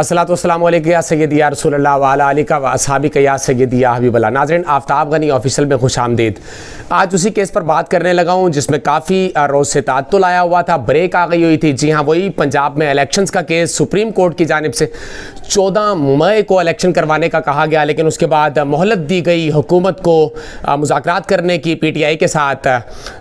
अस्सलातु वस्सलामु अलैका या सय्यदी या रसूलल्लाह व अला आलिका व अस्हाबिका या सय्यदी या हबीबल्लाह। नाज़रीन, आफ्ताब गनी ऑफिशियल में खुशामदीद। आज उसी केस पर बात करने लगा हूँ जिसमें काफ़ी रोज़ से तात्तुल आया हुआ था, ब्रेक आ गई हुई थी। जी हाँ, वही पंजाब में इलेक्शंस का केस सुप्रीम कोर्ट की जानिब से 14 मई को इलेक्शन करवाने का कहा गया, लेकिन उसके बाद मोहलत दी गई हुकूमत को मुज़ाकरात करने की PTI के साथ।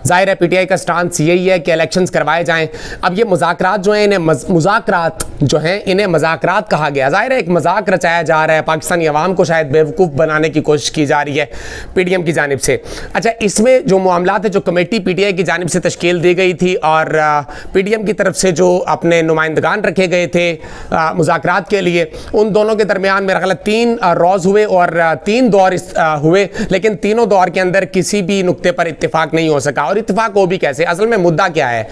ज़ाहिर है PTI का स्टांस यही है कि इलेक्शंस करवाए जाएँ। अब ये मुज़ाकरात जो हैं, इन्हें मुज़ाकरात जो हैं इन्हें मज़ाकरात कहा गया। ज़ाहिर है एक मजाक रचाया जा रहा है, पाकिस्तानी अवाम को शायद बेवकूफ़ बनाने की कोशिश की जा रही है PDM की जानिब से। अच्छा, इसमें जो मामलात है, जो कमेटी PTI की जानिब से तश्कील दी गई थी और PDM की तरफ से जो अपने नुमाइंदगान रखे गए थे मुज़ाकरात के लिए, उन दोनों के दरमियान मेरा ख्याल 3 रोज़ हुए और 3 दौर हुए, लेकिन तीनों दौर के अंदर किसी भी नुक्ते पर इत्तेफाक नहीं हो सका। और इत्तेफाक हो भी कैसे? असल में मुद्दा क्या है?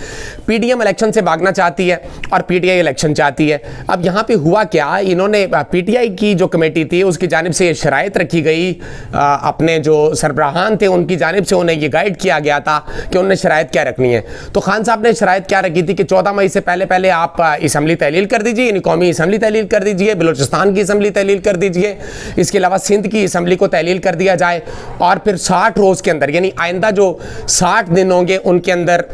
PDM इलेक्शन से भागना चाहती है और PTI इलेक्शन चाहती है। अब यहाँ पे हुआ क्या, इन्होंने PTI की जो कमेटी थी उसकी जानिब से ये शराइत रखी गई, अपने जो सरबराहान थे उनकी जानिब से उन्हें ये गाइड किया गया था कि उन्हें शराइत क्या रखनी है। तो खान साहब ने शराइत क्या रखी थी कि 14 मई से पहले आप असम्बली तहलील कर दीजिए, यानी कौमी असम्बली तहलील कर दीजिए, बलूचिस्तान की असम्बली तहलील कर दीजिए, इसके अलावा सिंध की असम्बली को तहलील कर दिया जाए, और फिर 60 रोज़ के अंदर, यानी आइंदा जो 60 दिन होंगे उनके अंदर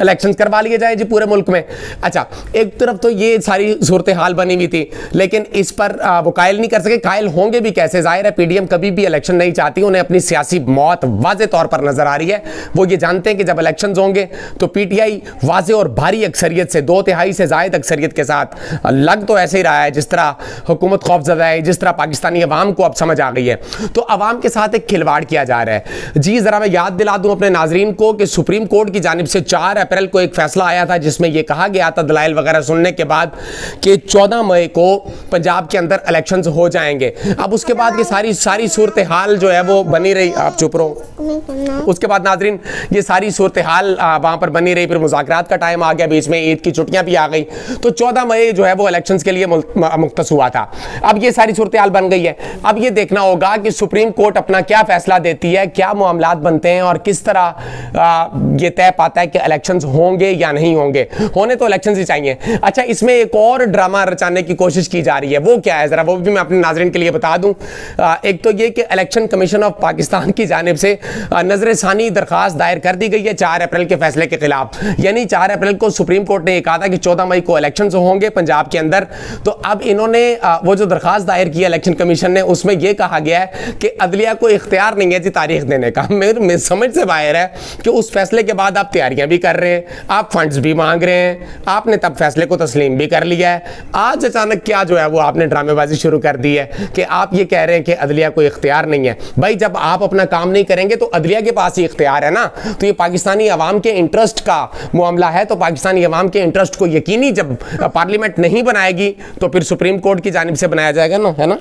इलेक्शन करवा लिए जाए जी पूरे मुल्क में। अच्छा, एक तरफ तो ये सारी सूरत हाल बनी हुई थी, लेकिन इस पर वो कायल नहीं कर सके। कायल होंगे भी कैसे? जाहिर है PDM कभी भी इलेक्शन नहीं चाहती, उन्हें अपनी सियासी मौत वाज़े तौर पर नजर आ रही है। वो ये जानते हैं कि जब इलेक्शन होंगे तो PTI वाज़े और भारी अक्सरियत से, 2/3 से ज़ायद अक्सरियत के साथ, लग तो ऐसे ही रहा है जिस तरह हुकूमत खौफज़दा है, जिस तरह पाकिस्तानी अवाम को अब समझ आ गई है, तो अवाम के साथ एक खिलवाड़ किया जा रहा है। जी ज़रा मैं याद दिला दूँ अपने नाजरीन को कि सुप्रीम कोर्ट की जानिब से 4 अप्रैल को एक फैसला आया था जिसमें यह कहा गया था दलाइल वगैरह सुनने के बाद कि 14 मई को पंजाब के अंदर इलेक्शंस हो जाएंगे। अब उसके बाद ये सारी सूरत हाल जो है वो बनी रही। आप चुप रहो। उसके बाद नाजरीन ये सारी सूरत हाल वहां पर बनी रही, फिर मुज़ाकरात का टाइम आ गया, बीच में ईद की छुट्टियां भी आ गई, तो 14 मई जो है वो इलेक्शंस के लिए मुख्तस हुआ था। अब ये सारी सूरत हाल बन गई है। अब ये देखना होगा कि सुप्रीम कोर्ट अपना क्या फैसला देती है, क्या मामलात बनते हैं और किस तरह ये तय पाता है कि इलेक्शंस होंगे या नहीं होंगे। होने तो इलेक्शंस ही चाहिए। अच्छा, इसमें एक और ड्रामा रचाने की कोशिश की जा रही है, वो क्या है जरा वो भी मैं अपने नाज़रीन के लिए बता दूं। एक तो ये कि इलेक्शन कमीशन ऑफ पाकिस्तान की जानिब से नजरसानी दरखास्त दायर कर दी गई है 4 अप्रैल के फैसले के खिलाफ। यानी 4 अप्रैल को सुप्रीम कोर्ट ने यह कहा था कि 14 मई को इलेक्शन होंगे पंजाब के अंदर। तो अब इन्होंने वो जो दरखास्त दायर की इलेक्शन कमीशन ने, उसमें यह कहा गया है कि अदलिया को इख्तियार नहीं है जी तारीख देने का। मेरे समझ से बाहर है कि उस फैसले के बाद आप तैयारियां भी कर रहे हैं, आप फंड्स भी मांग रहे हैं, आपने तब फैसले को तस्लीम भी कर लिया है। आज अचानक क्या जो है वो आपने ड्रामेबाजी शुरू कर दी है कि आप ये कह रहे हैं कि अदलिया को इख्तियार नहीं है। भाई, जब आप अपना काम नहीं करेंगे तो अदलिया के पास ही इख्तियार है ना। तो ये पाकिस्तानी अवाम के इंटरेस्ट का मामला है, तो पाकिस्तानी अवाम के इंटरेस्ट को यकीनी जब पार्लियामेंट नहीं बनाएगी तो फिर सुप्रीम कोर्ट की जानिब से बनाया जाएगा ना, है ना।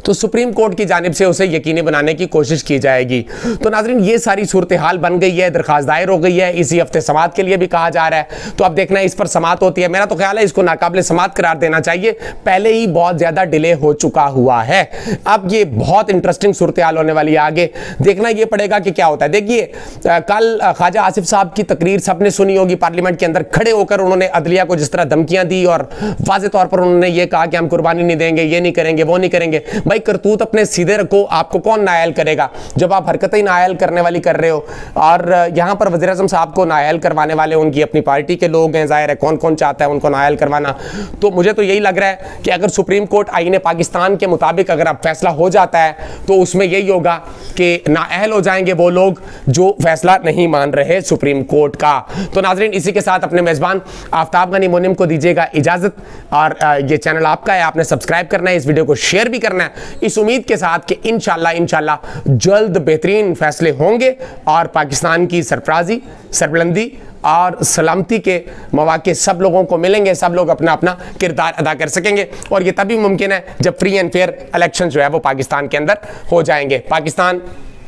तो सुप्रीम कोर्ट की जानिब से उसे यकीनी बनाने की कोशिश की जाएगी। तो नाज़रीन ये सारी सूरत हाल बन गई है, दरखास्त दायर हो गई है, इसी हफ्ते समात के लिए भी कहा जा रहा है। तो अब देखना है इस पर समात होती है। मेरा तो ख्याल है इसको नाकाबिले समात करार देना चाहिए, पहले ही बहुत ज़्यादा डिले हो चुका हुआ है। अब ये बहुत इंटरेस्टिंग सूरत हाल होने वाली है, आगे देखना ये पड़ेगा कि क्या होता है। देखिए, कल ख्वाजा आसिफ साहब की तकरीर सबने सुनी होगी, पार्लियामेंट के अंदर खड़े होकर उन्होंने अदलिया को जिस तरह धमकियां दी और वाज़े तौर पर उन्होंने ये कहा कि हम कुर्बानी नहीं देंगे, ये नहीं करेंगे, वो नहीं करेंगे। भाई, करतूत अपने सीधे रखो, आपको कौन नायल करेगा जब आप हरकतें ही नायल करने वाली कर रहे हो। और यहां पर वज़ीर आज़म साहब को नायल करवाने वाले उनकी अपनी पार्टी के लोग हैं, जाहिर है कौन कौन चाहता है उनको नायल करवाना। तो मुझे तो यही लग रहा है कि अगर सुप्रीम कोर्ट आईने पाकिस्तान के मुताबिक अगर अब फैसला हो जाता है तो उसमें यही होगा कि नाअहल हो जाएंगे वो लोग जो फैसला नहीं मान रहे सुप्रीम कोर्ट का। तो नाजरीन, इसी के साथ अपने मेज़बान आफ्ताब गनी मुनिम को दीजिएगा इजाज़त, और ये चैनल आपका है, आपने सब्सक्राइब करना है, इस वीडियो को शेयर भी करना है, इस उम्मीद के साथ कि इंशाल्लाह जल्द बेहतरीन फैसले होंगे और पाकिस्तान की सरफराजी, सरबुलंदी और सलामती के मौके सब लोगों को मिलेंगे, सब लोग अपना अपना किरदार अदा कर सकेंगे। और ये तभी मुमकिन है जब फ्री एंड फेयर इलेक्शन जो है वो पाकिस्तान के अंदर हो जाएंगे। पाकिस्तान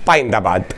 पाइंदाबाद।